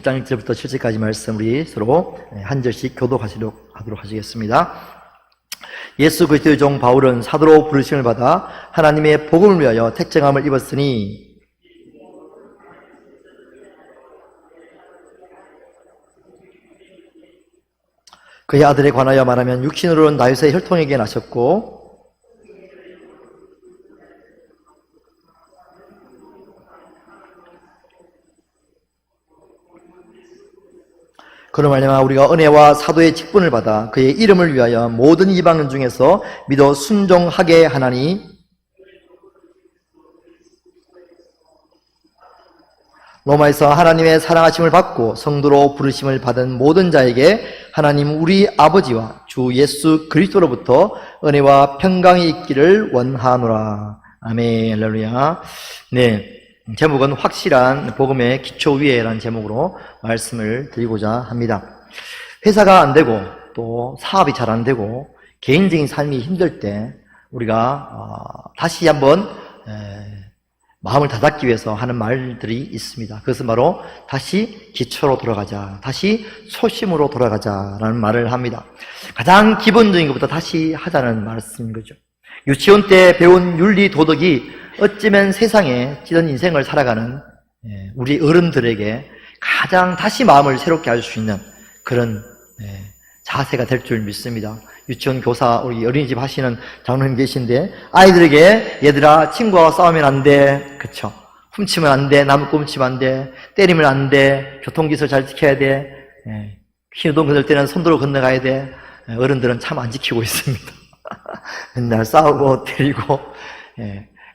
1장 1절부터 7절까지 말씀 우리 서로 한 절씩 교독하도록 하시겠습니다. 예수 그리스도의 종 바울은 사도로 부르심을 받아 하나님의 복음을 위하여 택정함을 입었으니 그의 아들에 관하여 말하면 육신으로는 다윗의 혈통에게 나셨고 그로 말미암아 우리가 은혜와 사도의 직분을 받아 그의 이름을 위하여 모든 이방인 중에서 믿어 순종하게 하나니 로마에서 하나님의 사랑하심을 받고 성도로 부르심을 받은 모든 자에게 하나님 우리 아버지와 주 예수 그리스도로부터 은혜와 평강이 있기를 원하노라. 아멘. 할렐루야. 네, 제목은 확실한 복음의 기초 위에라는 제목으로 말씀을 드리고자 합니다. 회사가 안 되고 또 사업이 잘 안 되고 개인적인 삶이 힘들 때 우리가 다시 한번 마음을 다잡기 위해서 하는 말들이 있습니다. 그것은 바로 다시 기초로 돌아가자, 다시 초심으로 돌아가자라는 말을 합니다. 가장 기본적인 것부터 다시 하자는 말씀인 거죠. 유치원 때 배운 윤리 도덕이 어쩌면 세상에 찌든 인생을 살아가는 우리 어른들에게 가장 다시 마음을 새롭게 할 수 있는 그런 자세가 될 줄 믿습니다. 유치원 교사, 우리 어린이집 하시는 장로님 계신데 아이들에게 얘들아 친구와 싸우면 안 돼, 그쵸? 훔치면 안 돼, 나무 훔치면 안 돼, 때리면 안 돼, 교통기술 잘 지켜야 돼, 신호등 건널 때는 손으로 건너가야 돼. 어른들은 참 안 지키고 있습니다. 맨날 싸우고 때리고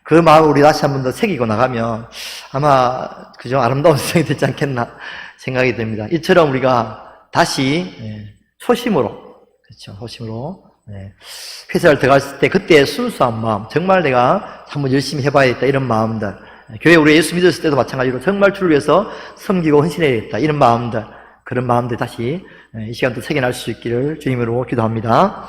그 마음을 우리 다시 한 번 더 새기고 나가면 아마 그죠 아름다운 세상이 되지 않겠나 생각이 됩니다. 이처럼 우리가 다시 초심으로, 그렇죠, 초심으로 회사를 들어갔을 때 그때 순수한 마음, 정말 내가 한번 열심히 해봐야겠다 이런 마음들, 교회 우리 예수 믿었을 때도 마찬가지로 정말 주를 위해서 섬기고 헌신해야겠다 이런 마음들, 그런 마음들 다시 이 시간도 새겨날 수 있기를 주님으로 기도합니다.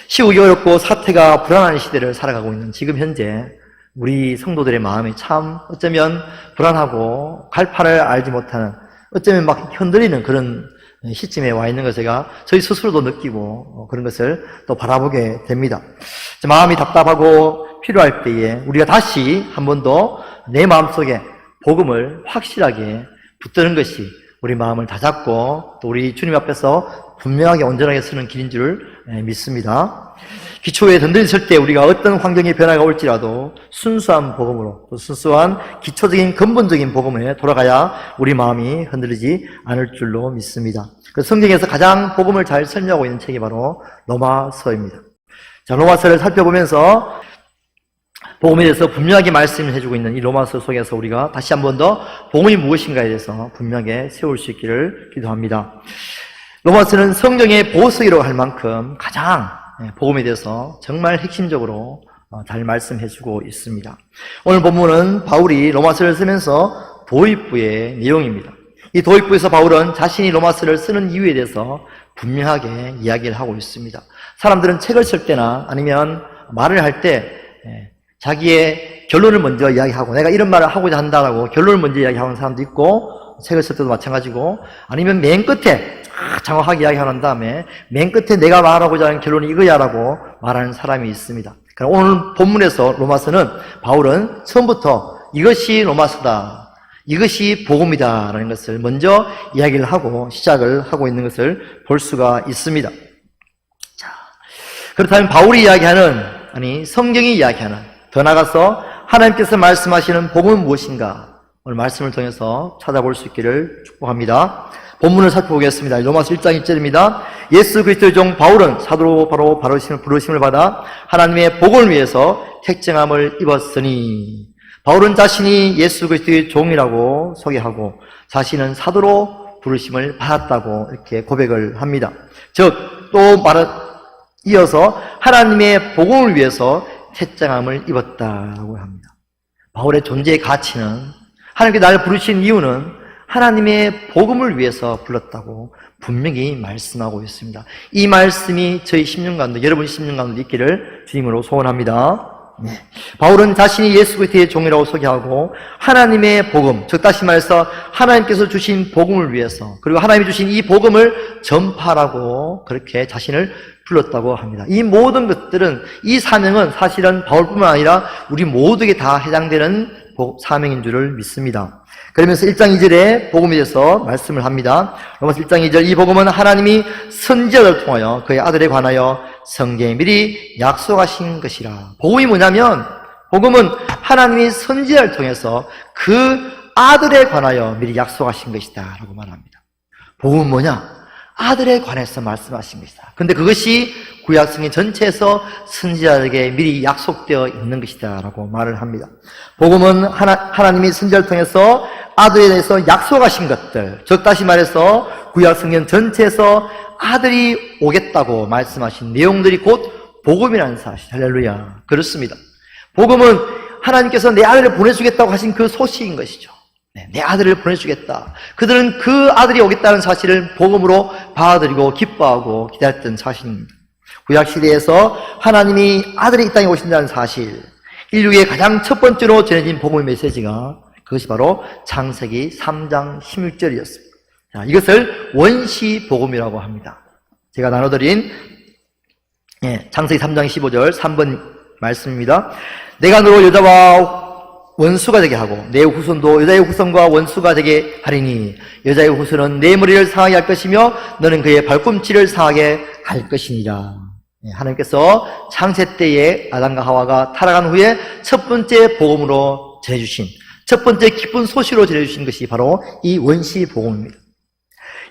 시국이 어렵고 사태가 불안한 시대를 살아가고 있는 지금 현재 우리 성도들의 마음이 참 어쩌면 불안하고 갈 바를 알지 못하는, 어쩌면 막 흔들리는 그런 시점에 와 있는 것을 제가 저희 스스로도 느끼고 그런 것을 또 바라보게 됩니다. 마음이 답답하고 필요할 때에 우리가 다시 한 번 더 내 마음속에 복음을 확실하게 붙드는 것이 우리 마음을 다잡고 또 우리 주님 앞에서 분명하게 온전하게 서는 길인 줄 믿습니다. 기초에 든든히 설 때 우리가 어떤 환경의 변화가 올지라도 순수한 복음으로, 또 순수한 기초적인 근본적인 복음에 돌아가야 우리 마음이 흔들리지 않을 줄로 믿습니다. 그래서 성경에서 가장 복음을 잘 설명하고 있는 책이 바로 로마서입니다. 자, 로마서를 살펴보면서 복음에 대해서 분명하게 말씀을 해주고 있는 이 로마서 속에서 우리가 다시 한 번 더 복음이 무엇인가에 대해서 분명하게 세울 수 있기를 기도합니다. 로마서는 성경의 보석이라고 할 만큼 가장 복음에 대해서 정말 핵심적으로 잘 말씀해주고 있습니다. 오늘 본문은 바울이 로마서를 쓰면서 도입부의 내용입니다. 이 도입부에서 바울은 자신이 로마서를 쓰는 이유에 대해서 분명하게 이야기를 하고 있습니다. 사람들은 책을 쓸 때나 아니면 말을 할 때 자기의 결론을 먼저 이야기하고 내가 이런 말을 하고자 한다라고 결론을 먼저 이야기하는 사람도 있고, 책을 쓸 때도 마찬가지고, 아니면 맨 끝에 정확하게 이야기하는 다음에 맨 끝에 내가 말하고자 하는 결론이 이거야라고 말하는 사람이 있습니다. 그럼 오늘 본문에서 로마서는 바울은 처음부터 이것이 로마서다, 이것이 복음이다 라는 것을 먼저 이야기를 하고 시작을 하고 있는 것을 볼 수가 있습니다. 자, 그렇다면 바울이 이야기하는, 아니 성경이 이야기하는, 더 나아가서 하나님께서 말씀하시는 복음은 무엇인가 오늘 말씀을 통해서 찾아볼 수 있기를 축복합니다. 본문을 살펴보겠습니다. 로마서 1장 1절입니다. 예수 그리스도의 종 바울은 사도로 바로 부르심을 받아 하나님의 복음을 위해서 택정함을 입었으니, 바울은 자신이 예수 그리스도의 종이라고 소개하고 자신은 사도로 부르심을 받았다고 이렇게 고백을 합니다. 즉 또 이어서 하나님의 복음을 위해서 택정함을 입었다고 합니다. 바울의 존재의 가치는, 하나님께 나를 부르신 이유는 하나님의 복음을 위해서 불렀다고 분명히 말씀하고 있습니다. 이 말씀이 저희 10년 가운데, 여러분 10년 가운데 있기를 주님으로 소원합니다. 바울은 자신이 예수 그리스도의 종이라고 소개하고 하나님의 복음, 즉 다시 말해서 하나님께서 주신 복음을 위해서, 그리고 하나님이 주신 이 복음을 전파라고 그렇게 자신을 불렀다고 합니다. 이 모든 것들은, 이 사명은 사실은 바울뿐만 아니라 우리 모두에게 다 해당되는 사명인 줄을 믿습니다. 그러면서 1장 2절에 복음에 대해서 말씀을 합니다. 로마서 1장 2절, 이 복음은 하나님이 선지자를 통하여 그의 아들에 관하여 성경에 미리 약속하신 것이라. 복음이 뭐냐면, 복음은 하나님이 선지자를 통해서 그 아들에 관하여 미리 약속하신 것이다 라고 말합니다. 복음은 뭐냐? 아들에 관해서 말씀하신 것이다. 근데 그것이 구약성경 전체에서 선지자에게 미리 약속되어 있는 것이다 라고 말을 합니다. 복음은 하나님이 선지자를 통해서 아들에 대해서 약속하신 것들, 즉 다시 말해서 구약성경 전체에서 아들이 오겠다고 말씀하신 내용들이 곧 복음이라는 사실. 할렐루야. 그렇습니다. 복음은 하나님께서 내 아들을 보내주겠다고 하신 그 소식인 것이죠. 내 아들을 보내주겠다. 그들은 그 아들이 오겠다는 사실을 복음으로 받아들이고 기뻐하고 기다렸던 사실입니다. 구약시대에서 하나님이 아들이 이 땅에 오신다는 사실, 인류의 가장 첫 번째로 전해진 복음의 메시지가 그것이 바로 창세기 3장 16절이었습니다. 자, 이것을 원시복음이라고 합니다. 제가 나눠드린 창세기 3장 15절 3번 말씀입니다. 내가 너로 여자와 원수가 되게 하고 내 후손도 여자의 후손과 원수가 되게 하리니 여자의 후손은 내 머리를 상하게 할 것이며 너는 그의 발꿈치를 상하게 할 것이니라. 하나님께서 창세 때에 아담과 하와가 타락한 후에 첫 번째 복음으로 전해주신, 첫 번째 기쁜 소식으로 전해주신 것이 바로 이 원시 복음입니다.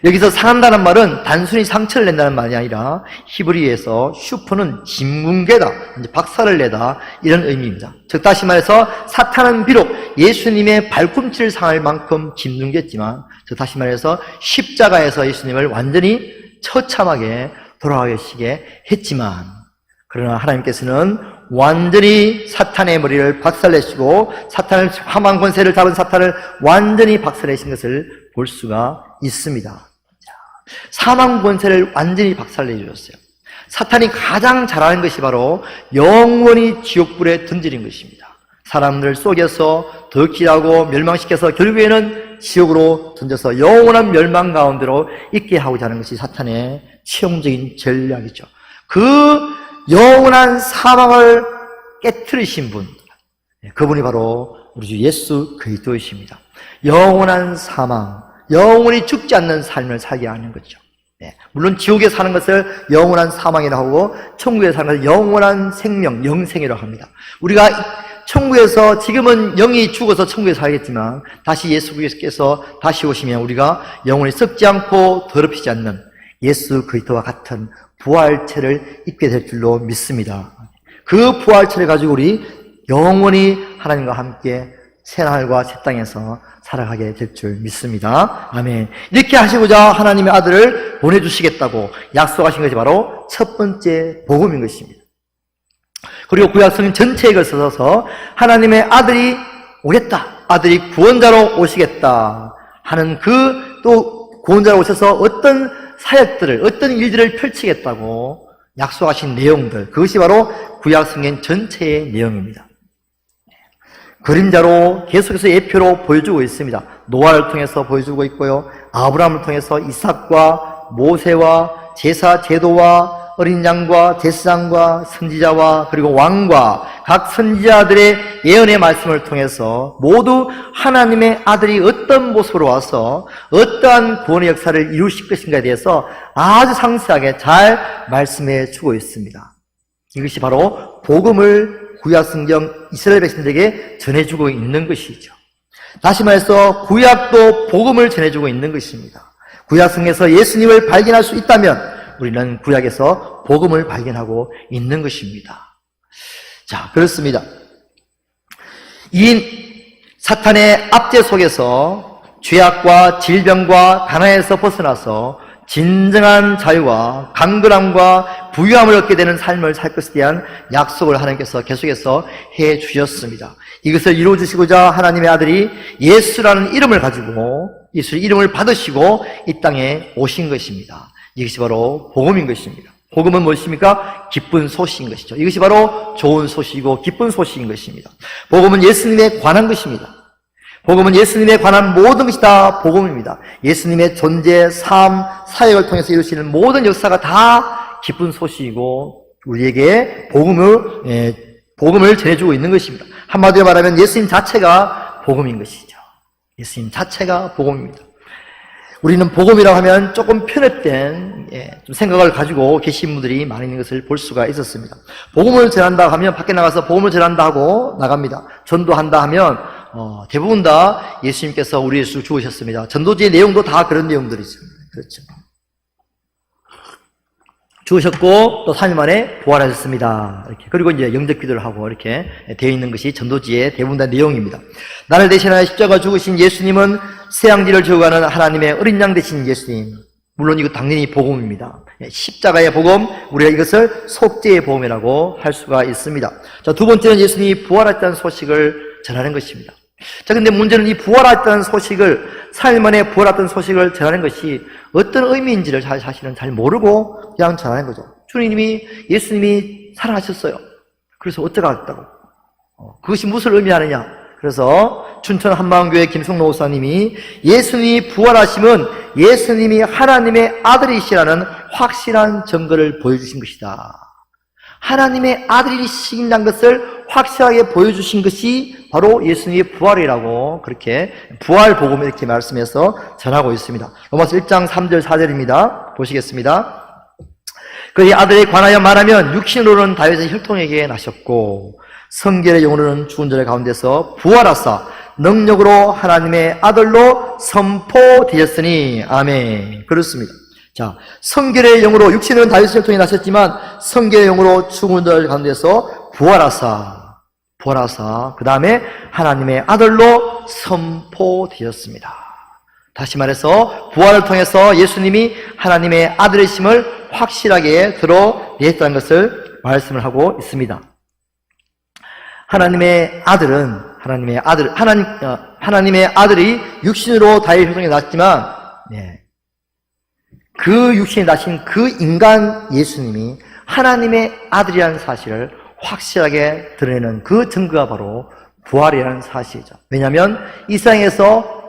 여기서 상한다는 말은 단순히 상처를 낸다는 말이 아니라 히브리어에서 슈퍼는 진문개다, 박살을 내다, 이런 의미입니다. 즉 다시 말해서 사탄은 비록 예수님의 발꿈치를 상할 만큼 진문개였지만, 즉 다시 말해서 십자가에서 예수님을 완전히 처참하게 돌아가시게 했지만, 그러나 하나님께서는 완전히 사탄의 머리를 박살내시고 사탄을, 함한 권세를 잡은 사탄을 완전히 박살내신 것을 볼 수가 있습니다. 사망 권세를 완전히 박살내 주셨어요. 사탄이 가장 잘하는 것이 바로 영원히 지옥불에 던지는 것입니다. 사람들 속여서 덕질하고 멸망시켜서 결국에는 지옥으로 던져서 영원한 멸망 가운데로 있게 하고자 하는 것이 사탄의 치용적인 전략이죠. 그 영원한 사망을 깨트리신 분, 그분이 바로 우리 주 예수 그리스도이십니다. 영원한 사망, 영원히 죽지 않는 삶을 살게 하는 거죠. 물론 지옥에 사는 것을 영원한 사망이라고 하고 천국에 사는 것을 영원한 생명, 영생이라고 합니다. 우리가 천국에서 지금은 영이 죽어서 천국에 살겠지만 다시 예수께서 다시 오시면 우리가 영원히 썩지 않고 더럽히지 않는 예수 그리스도와 같은 부활체를 입게 될 줄로 믿습니다. 그 부활체를 가지고 우리 영원히 하나님과 함께 새하늘과 새 땅에서 살아가게 될 줄 믿습니다. 아멘. 이렇게 하시고자 하나님의 아들을 보내주시겠다고 약속하신 것이 바로 첫 번째 복음인 것입니다. 그리고 구약성경 전체에 걸쳐서 하나님의 아들이 오겠다, 아들이 구원자로 오시겠다 하는 그 또 구원자로 오셔서 어떤 사역들을, 어떤 일들을 펼치겠다고 약속하신 내용들, 그것이 바로 구약성경 전체의 내용입니다. 그림자로 계속해서 예표로 보여주고 있습니다. 노아를 통해서 보여주고 있고요, 아브라함을 통해서 이삭과 모세와 제사 제도와 어린 양과 제사장과 선지자와 그리고 왕과 각 선지자들의 예언의 말씀을 통해서 모두 하나님의 아들이 어떤 모습으로 와서 어떠한 구원의 역사를 이루실 것인가에 대해서 아주 상세하게 잘 말씀해 주고 있습니다. 이것이 바로 복음을 구약성경 이스라엘 백성들에게 전해주고 있는 것이죠. 다시 말해서 구약도 복음을 전해주고 있는 것입니다. 구약성경에서 예수님을 발견할 수 있다면 우리는 구약에서 복음을 발견하고 있는 것입니다. 자, 그렇습니다. 이 사탄의 압제 속에서 죄악과 질병과 가난에서 벗어나서 진정한 자유와 강건함과 부유함을 얻게 되는 삶을 살 것에 대한 약속을 하나님께서 계속해서 해 주셨습니다. 이것을 이루어 주시고자 하나님의 아들이 예수라는 이름을 가지고 예수의 이름을 받으시고 이 땅에 오신 것입니다. 이것이 바로 복음인 것입니다. 복음은 무엇입니까? 기쁜 소식인 것이죠. 이것이 바로 좋은 소식이고 기쁜 소식인 것입니다. 복음은 예수님에 관한 것입니다. 복음은 예수님에 관한 모든 것이 다 복음입니다. 예수님의 존재, 삶, 사역을 통해서 이루시는 모든 역사가 다 기쁜 소식이고 우리에게 복음을 전해주고 있는 것입니다. 한마디로 말하면 예수님 자체가 복음인 것이죠. 예수님 자체가 복음입니다. 우리는 복음이라고 하면 조금 편협된 좀 생각을 가지고 계신 분들이 많이 있는 것을 볼 수가 있었습니다. 복음을 전한다 하면 밖에 나가서 복음을 전한다 하고 나갑니다. 전도한다 하면 대부분 다 예수님께서 우리 예수를 죽으셨습니다. 전도지의 내용도 다 그런 내용들이 있습니다. 그렇죠. 죽으셨고 또 3일 만에 부활하셨습니다. 이렇게. 그리고 이제 영접 기도를 하고 이렇게 되어 있는 것이 전도지의 대부분 다 내용입니다. 나를 대신하여 십자가 죽으신 예수님은 새양지를 지어가는 하나님의 어린 양 되신 예수님. 물론 이거 당연히 복음입니다. 십자가의 복음, 우리가 이것을 속죄의 복음이라고 할 수가 있습니다. 자, 두 번째는 예수님이 부활했다는 소식을 전하는 것입니다. 자, 근데 문제는 이 부활했다는 소식을, 4일 만에 부활했다는 소식을 전하는 것이 어떤 의미인지를 사실은 잘 모르고 그냥 전하는 거죠. 예수님이 살아나셨어요. 그래서 어쩌겠다고. 그것이 무엇을 의미하느냐. 그래서 춘천 한마음교회 김성로 목사님이 예수님이 부활하심은 예수님이 하나님의 아들이시라는 확실한 증거를 보여주신 것이다. 하나님의 아들이시라는 것을 확실하게 보여주신 것이 바로 예수님의 부활이라고 그렇게 부활 복음을 이렇게 말씀해서 전하고 있습니다. 로마서 1장 3절 4절입니다. 보시겠습니다. 그의 아들에 관하여 말하면 육신으로는 다윗의 혈통에게 나셨고 성결의 영으로는 죽은 자들 가운데서 부활하사 능력으로 하나님의 아들로 선포되었으니 아멘. 그렇습니다. 자, 성결의 영으로 육신은 다윗의 혈통이 나셨지만 성결의 영으로 죽은 자들 가운데서 부활하사 그 다음에 하나님의 아들로 선포되었습니다. 다시 말해서 부활을 통해서 예수님이 하나님의 아들이심을 확실하게 드러냈다는 것을 말씀을 하고 있습니다. 하나님의 아들이 육신으로 다윗의 혈통에 났지만 그 육신에 나신 그 인간 예수님이 하나님의 아들이라는 사실을 확실하게 드러내는 그 증거가 바로 부활이라는 사실이죠. 왜냐하면 이 세상에서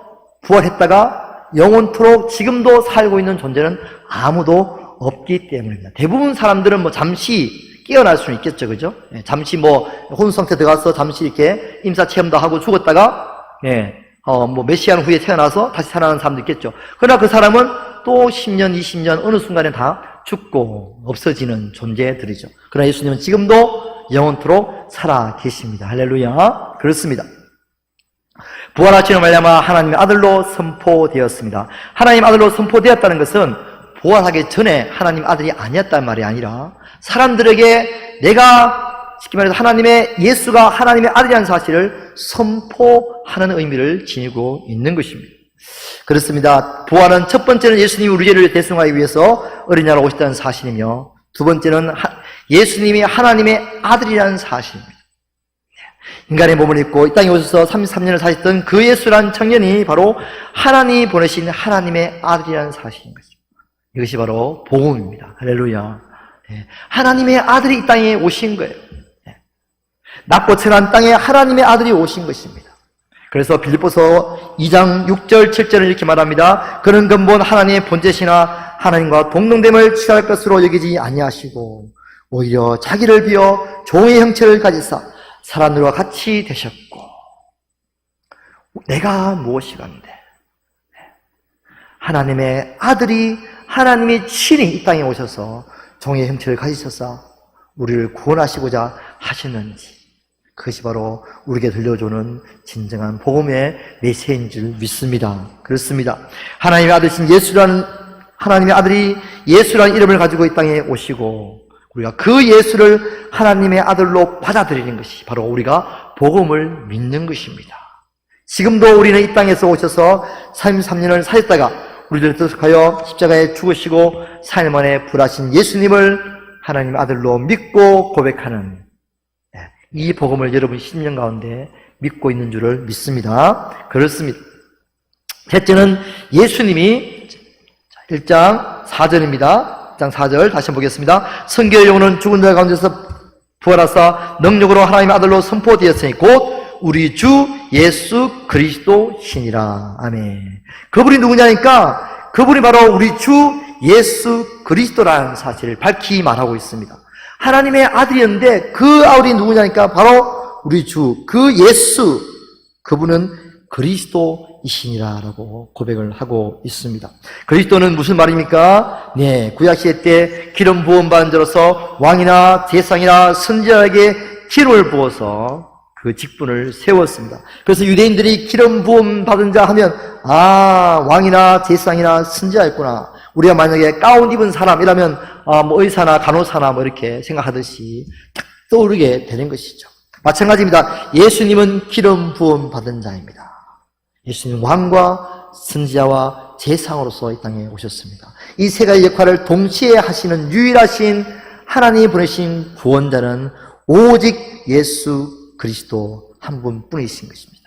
부활했다가 영원토록 지금도 살고 있는 존재는 아무도 없기 때문입니다. 대부분 사람들은 잠시 깨어날 수는 있겠죠, 그죠? 잠시 혼수 상태 들어가서 잠시 이렇게 임사 체험도 하고 죽었다가 몇 시간 후에 태어나서 다시 살아나는 사람도 있겠죠. 그러나 그 사람은 또 10년, 20년 어느 순간에 다 죽고 없어지는 존재들이죠. 그러나 예수님은 지금도 영원토록 살아 계십니다. 할렐루야. 그렇습니다. 부활하시는 말미암아 하나님의 아들로 선포되었습니다. 하나님 아들로 선포되었다는 것은 부활하기 전에 하나님 아들이 아니었단 말이 아니라 사람들에게 내가 쉽게 말해서 예수가 하나님의 아들이라는 사실을 선포하는 의미를 지니고 있는 것입니다. 그렇습니다. 부활은 첫 번째는 예수님이 우리 죄를 대속하기 위해서 어린 양으로 오셨다는 사실이며 두 번째는 예수님이 하나님의 아들이라는 사실입니다. 인간의 몸을 입고 이 땅에 오셔서 33년을 사셨던 그 예수라는 청년이 바로 하나님이 보내신 하나님의 아들이라는 사실인 것입니다. 이것이 바로 복음입니다. 할렐루야. 하나님의 아들이 이 땅에 오신 거예요. 낮고 천한 땅에 하나님의 아들이 오신 것입니다. 그래서 빌립보서 2장 6절 7절을 이렇게 말합니다. 그는 근본 하나님의 본체시나 하나님과 동등됨을 취할 것으로 여기지 아니하시고 오히려 자기를 비어 종의 형체를 가지사 사람들과 같이 되셨고 내가 무엇이간데 하나님의 아들이 하나님이 친히 이 땅에 오셔서 종의 형체를 가지셔서 우리를 구원하시고자 하셨는지 그것이 바로 우리에게 들려주는 진정한 복음의 메시지인 줄 믿습니다. 그렇습니다. 하나님의 아들이신 하나님의 아들이 예수라는 이름을 가지고 이 땅에 오시고 우리가 그 예수를 하나님의 아들로 받아들이는 것이 바로 우리가 복음을 믿는 것입니다. 지금도 우리는 이 땅에서 오셔서 33년을 사셨다가 우리들을 뜻하여 십자가에 죽으시고 4일 만에 부활하신 예수님을 하나님의 아들로 믿고 고백하는 이 복음을 여러분 신령 가운데 믿고 있는 줄을 믿습니다. 그렇습니다. 셋째는 예수님이 1장 4절입니다. 장 4절 다시 한번 보겠습니다. 성결의 영혼은 죽은 자 가운데서 부활하사 능력으로 하나님의 아들로 선포되었으니 곧 우리 주 예수 그리스도시니라. 아멘. 그분이 누구냐니까 그분이 바로 우리 주 예수 그리스도라는 사실을 밝히 말하고 있습니다. 하나님의 아들이었는데 그 아들이 누구냐니까 바로 우리 주 그 예수, 그분은 그리스도이시니라라고 고백을 하고 있습니다. 그리스도는 무슨 말입니까? 네, 구약시대 때 기름 부음 받은 자로서 왕이나 제사장이나 선지자에게 기름을 부어서 그 직분을 세웠습니다. 그래서 유대인들이 기름 부음 받은 자 하면 왕이나 제사장이나 선지자였구나. 우리가 만약에 가운 입은 사람이라면 뭐 의사나 간호사나 뭐 이렇게 생각하듯이 딱 떠오르게 되는 것이죠. 마찬가지입니다. 예수님은 기름 부음 받은 자입니다. 예수님은 왕과 선지자와 제사장으로서 이 땅에 오셨습니다. 이 세 가지 역할을 동시에 하시는 유일하신 하나님이 보내신 구원자는 오직 예수 그리스도 한 분뿐이신 것입니다.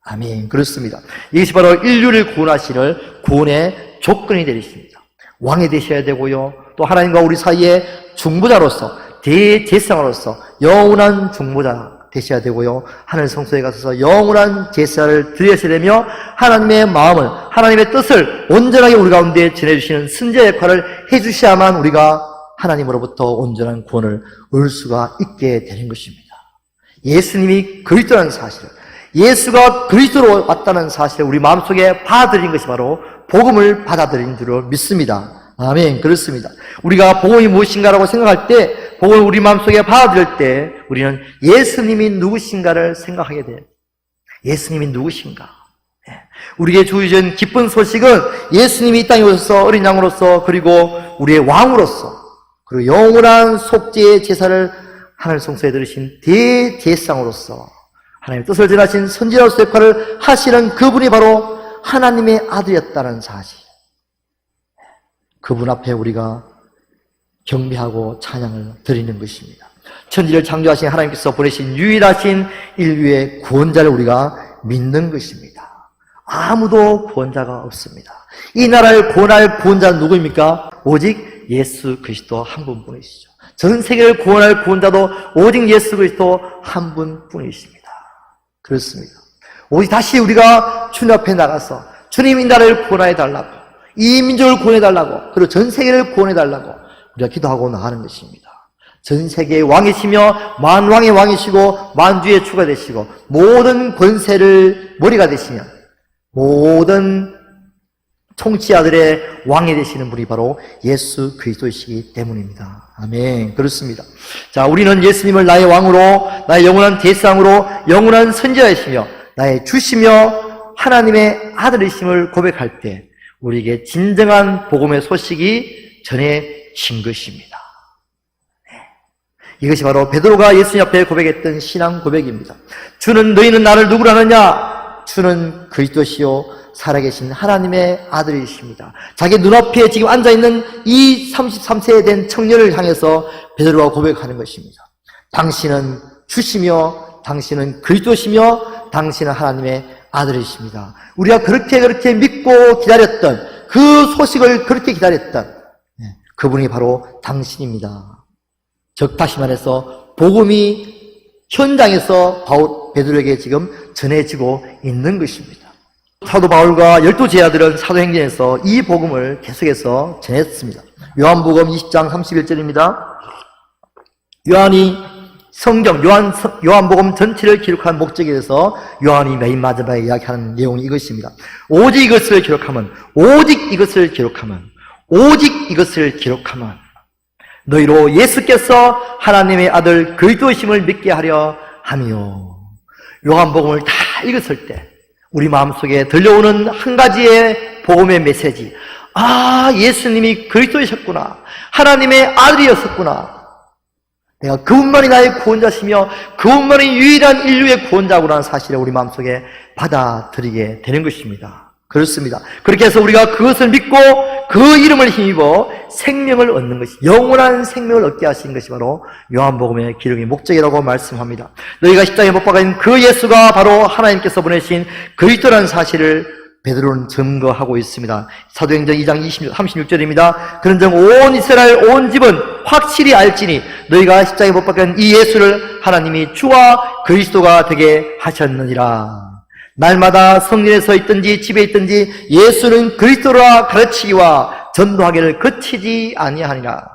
아멘. 그렇습니다. 이것이 바로 인류를 구원하시는 구원의 조건이 되십니다. 왕이 되셔야 되고요. 또 하나님과 우리 사이에 중보자로서 대제사장으로서 영원한 중보자 되셔야 되고요. 하늘 성소에 가셔서 영원한 제사를 드리셔야 되며 하나님의 마음을, 하나님의 뜻을 온전하게 우리 가운데 전해주시는 선지자 역할을 해주셔야만 우리가 하나님으로부터 온전한 구원을 얻을 수가 있게 되는 것입니다. 예수님이 그리스도라는 사실을, 예수가 그리스도로 왔다는 사실을 우리 마음속에 받아들인 것이 바로 복음을 받아들인 줄을 믿습니다. 아멘. 그렇습니다. 우리가 복음이 무엇인가라고 생각할 때, 복음을 우리 마음속에 받아들일 때 우리는 예수님이 누구신가를 생각하게 돼요. 예수님이 누구신가? 우리에게 주어진 기쁜 소식은 예수님이 이 땅에 오셔서 어린 양으로서, 그리고 우리의 왕으로서, 그리고 영원한 속죄의 제사를 하늘 성소에 들으신 대제사장으로서 하나님의 뜻을 전하신 선지자로서 역할을 하시는 그분이 바로 하나님의 아들이었다는 사실, 그분 앞에 우리가 경배하고 찬양을 드리는 것입니다. 천지를 창조하신 하나님께서 보내신 유일하신 인류의 구원자를 우리가 믿는 것입니다. 아무도 구원자가 없습니다. 이 나라를 구원할 구원자는 누구입니까? 오직 예수 그리스도 한 분뿐이시죠. 전 세계를 구원할 구원자도 오직 예수 그리스도 한 분뿐이십니다. 그렇습니다. 오직 다시 우리가 주님 앞에 나가서 주님 이 나라를 구원해 달라고, 이 민족을 구원해 달라고, 그리고 전 세계를 구원해 달라고 우리가 기도하고 나가는 것입니다. 전 세계의 왕이시며 만왕의 왕이시고 만주의 주가 되시고 모든 권세를 머리가 되시며 모든 통치자들의 왕이 되시는 분이 바로 예수 그리스도이시기 때문입니다. 아멘. 그렇습니다. 자, 우리는 예수님을 나의 왕으로, 나의 영원한 대상으로, 영원한 선지자이시며 나의 주시며 하나님의 아들이심을 고백할 때 우리에게 진정한 복음의 소식이 전해진 것입니다. 이것이 바로 베드로가 예수님 앞에 고백했던 신앙 고백입니다. 주는 너희는 나를 누구로 하느냐? 주는 그리스도시요 살아계신 하나님의 아들이십니다. 자기 눈앞에 지금 앉아있는 이 33세에 된 청년을 향해서 베드로가 고백하는 것입니다. 당신은 주시며 당신은 그리스도시며 당신은 하나님의 아들이십니다. 우리가 그렇게 믿고 기다렸던 그 소식을 그렇게 기다렸던 그분이 바로 당신입니다. 즉 다시 말해서 복음이 현장에서 베드로에게 지금 전해지고 있는 것입니다. 사도 바울과 12 제자들은 사도행전에서 이 복음을 계속해서 전했습니다. 요한복음 20장 31절입니다. 요한이 성경, 요한복음 전체를 기록한 목적에 대해서 요한이 맨 마지막에 이야기하는 내용이 이것입니다. 오직 이것을 기록하면, 오직 이것을 기록하면, 오직 이것을 기록하면 너희로 예수께서 하나님의 아들 그리스도이심을 믿게 하려 하며. 요한복음을 다 읽었을 때 우리 마음속에 들려오는 한 가지의 복음의 메시지, 예수님이 그리스도이셨구나, 하나님의 아들이었었구나, 내가 그분만이 나의 구원자시며 그분만이 유일한 인류의 구원자구나는 사실을 우리 마음속에 받아들이게 되는 것입니다. 그렇습니다. 그렇게 해서 우리가 그것을 믿고 그 이름을 힘입어 생명을 얻는 것이, 영원한 생명을 얻게 하신 것이 바로 요한복음의 기록의 목적이라고 말씀합니다. 너희가 십자가에 못 박아진 그 예수가 바로 하나님께서 보내신 그리스도라는 사실을 베드로는 증거하고 있습니다. 사도행전 2장 36절입니다. 그런즉 온 이스라엘 온 집은 확실히 알지니 너희가 십자가에 못 박힌 이 예수를 하나님이 주와 그리스도가 되게 하셨느니라. 날마다 성전에 서 있든지 집에 있든지 예수는 그리스도라 가르치기와 전도하기를 그치지 아니하니라.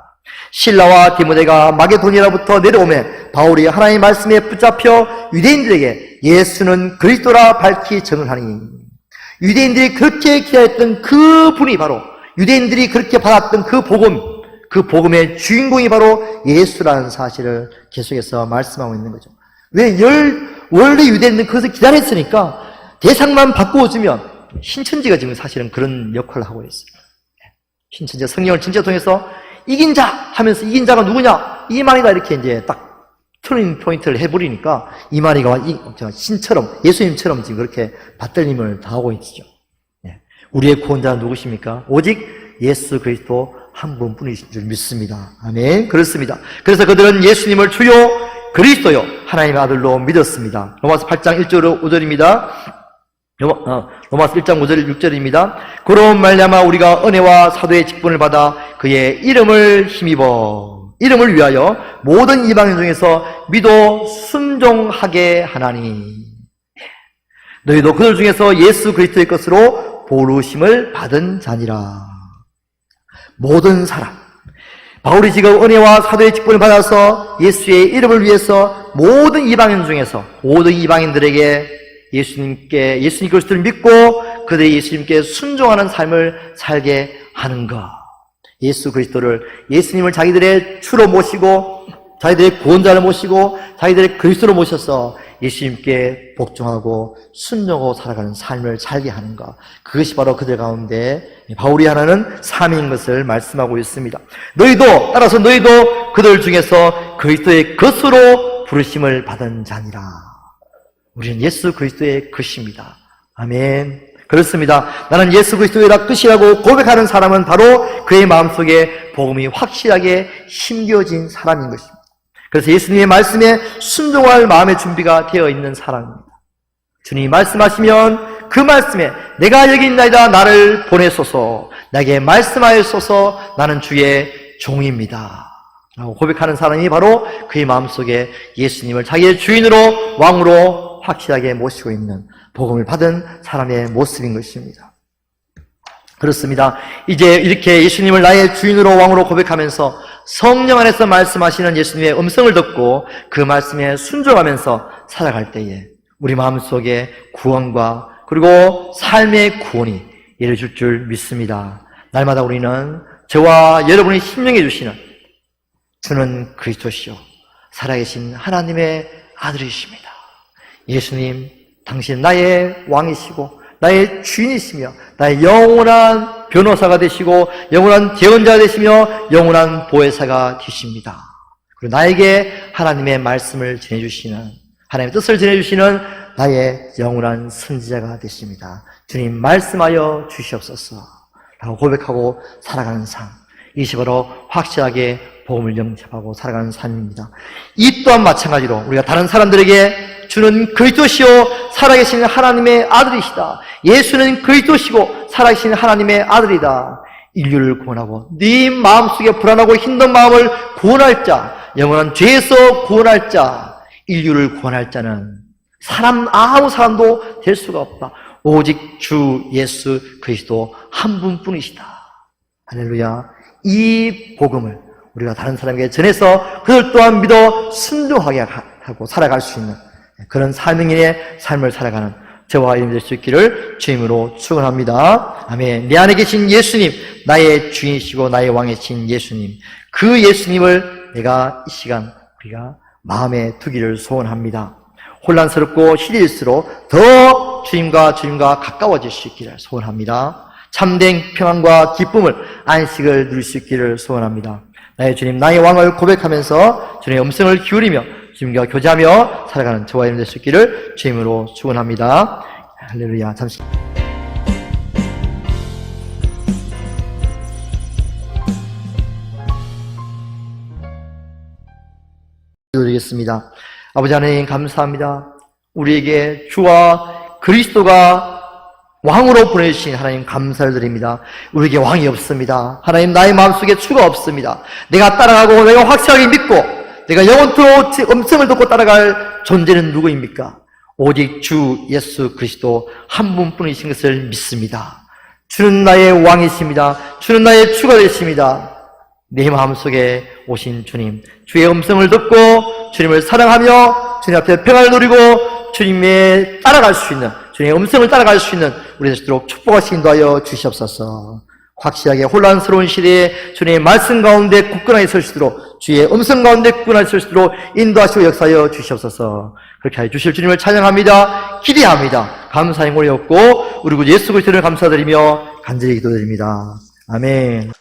실라와 디모데가 마게도니아로부터 내려오매 바울이 하나님의 말씀에 붙잡혀 유대인들에게 예수는 그리스도라 밝히 증언하니, 유대인들이 그렇게 기다렸던 그 분이 바로, 유대인들이 그렇게 받았던 그 복음, 그 복음의 주인공이 바로 예수라는 사실을 계속해서 말씀하고 있는 거죠. 원래 유대인들은 그것을 기다렸으니까 대상만 바꾸어주면, 신천지가 지금 사실은 그런 역할을 하고 있어요. 신천지가 성령을 진짜 통해서 이긴 자 하면서 이긴 자가 누구냐? 이만희가 이렇게 이제 딱 터닝 포인트를 해버리니까 이만희가 신처럼, 예수님처럼 지금 그렇게 받들림을 당하고 있죠. 우리의 구원자는 누구십니까? 오직 예수 그리스도 한 분뿐이신 줄 믿습니다. 아멘. 그렇습니다. 그래서 그들은 예수님을 주요 그리스도요 하나님의 아들로 믿었습니다. 로마서 8장 1절 5절입니다. 로마서 1장 5절 6절입니다. 그런 말미암아 우리가 은혜와 사도의 직분을 받아 그의 이름을 힘입어 이름을 위하여 모든 이방인 중에서 믿어 순종하게 하나니, 너희도 그들 중에서 예수 그리스도의 것으로 부르심을 받은 자니라. 모든 사람, 바울이 지금 은혜와 사도의 직분을 받아서 예수의 이름을 위해서 모든 이방인 중에서 모든 이방인들에게 예수님 그리스도를 믿고 그들이 예수님께 순종하는 삶을 살게 하는 것. 예수 그리스도를, 예수님을 자기들의 주로 모시고 자기들의 구원자를 모시고 자기들의 그리스도로 모셔서 예수님께 복종하고 순종하고 살아가는 삶을 살게 하는 것. 그것이 바로 그들 가운데 바울이 하나는 삶인 것을 말씀하고 있습니다. 따라서 너희도 그들 중에서 그리스도의 것으로 부르심을 받은 자니라. 우리는 예수 그리스도의 것입니다. 아멘. 그렇습니다. 나는 예수 그리스도의 것이라고 고백하는 사람은 바로 그의 마음속에 복음이 확실하게 심겨진 사람인 것입니다. 그래서 예수님의 말씀에 순종할 마음의 준비가 되어 있는 사람입니다. 주님이 말씀하시면 그 말씀에 내가 여기 있나이다 나를 보내소서, 나에게 말씀하여소서, 나는 주의 종입니다 라고 고백하는 사람이 바로 그의 마음속에 예수님을 자기의 주인으로 왕으로 확실하게 모시고 있는 복음을 받은 사람의 모습인 것입니다. 그렇습니다. 이제 이렇게 예수님을 나의 주인으로 왕으로 고백하면서 성령 안에서 말씀하시는 예수님의 음성을 듣고 그 말씀에 순종하면서 살아갈 때에 우리 마음속에 구원과 그리고 삶의 구원이 이루어질 줄 믿습니다. 날마다 우리는 저와 여러분이 심령해 주시는 주는 그리스도시요 살아계신 하나님의 아들이십니다. 예수님, 당신 나의 왕이시고 나의 주인이시며 나의 영원한 변호사가 되시고 영원한 대언자가 되시며 영원한 보혜사가 되십니다. 그리고 나에게 하나님의 말씀을 전해주시는, 하나님의 뜻을 전해주시는 나의 영원한 선지자가 되십니다. 주님 말씀하여 주시옵소서 라고 고백하고 살아가는 삶, 이것이 바로 확실하게 복음을 영접하고 살아가는 삶입니다. 이 또한 마찬가지로 우리가 다른 사람들에게 주는 그리스도시요 살아계신 하나님의 아들이시다, 예수는 그리스도시고 살아계신 하나님의 아들이다, 인류를 구원하고 네 마음속에 불안하고 힘든 마음을 구원할 자, 영원한 죄에서 구원할 자, 인류를 구원할 자는 아무 사람도 될 수가 없다. 오직 주 예수 그리스도 한 분뿐이시다. 할렐루야. 이 복음을 우리가 다른 사람에게 전해서 그들 또한 믿어 순종하게 하고 살아갈 수 있는 그런 사명인의 삶을 살아가는 저와 여러분 될 수 있기를 주임으로 축원합니다. 아멘. 내 안에 계신 예수님, 나의 주인이시고 나의 왕이신 예수님, 그 예수님을 내가 이 시간 우리가 마음에 두기를 소원합니다. 혼란스럽고 시대일수록 더 주님과 가까워질 수 있기를 소원합니다. 참된 평안과 기쁨을, 안식을 누릴 수 있기를 소원합니다. 나의 주님, 나의 왕을 고백하면서 주님의 음성을 기울이며 주님과 교제하며 살아가는 저와 여러분 될 수 있기를 주임으로 축원합니다. 할렐루야. 잠시 드리겠습니다. 아버지 하나님 감사합니다. 우리에게 주와 그리스도가 왕으로 보내주신 하나님 감사를 드립니다. 우리에게 왕이 없습니다. 하나님, 나의 마음속에 주가 없습니다. 내가 따라가고 내가 확실하게 믿고 내가 영원토록 음성을 듣고 따라갈 존재는 누구입니까? 오직 주 예수 그리스도 한 분뿐이신 것을 믿습니다. 주는 나의 왕이십니다. 주는 나의 주가 되십니다. 내 마음속에 오신 주님, 주의 음성을 듣고 주님을 사랑하며 주님 앞에 평안을 누리고 주님의 따라갈 수 있는, 주님의 음성을 따라갈 수 있는 우리 되시도록 축복하시 인도하여 주시옵소서. 확실하게 혼란스러운 시대에 주님의 말씀 가운데 굳건하게 설 수 있도록, 주의 음성 가운데 굳건하게 설 수 있도록 인도하시고 역사하여 주시옵소서. 그렇게 하여 주실 주님을 찬양합니다. 기대합니다. 감사의 올렸고 우리 구 예수 그리스도를 감사드리며 간절히 기도드립니다. 아멘.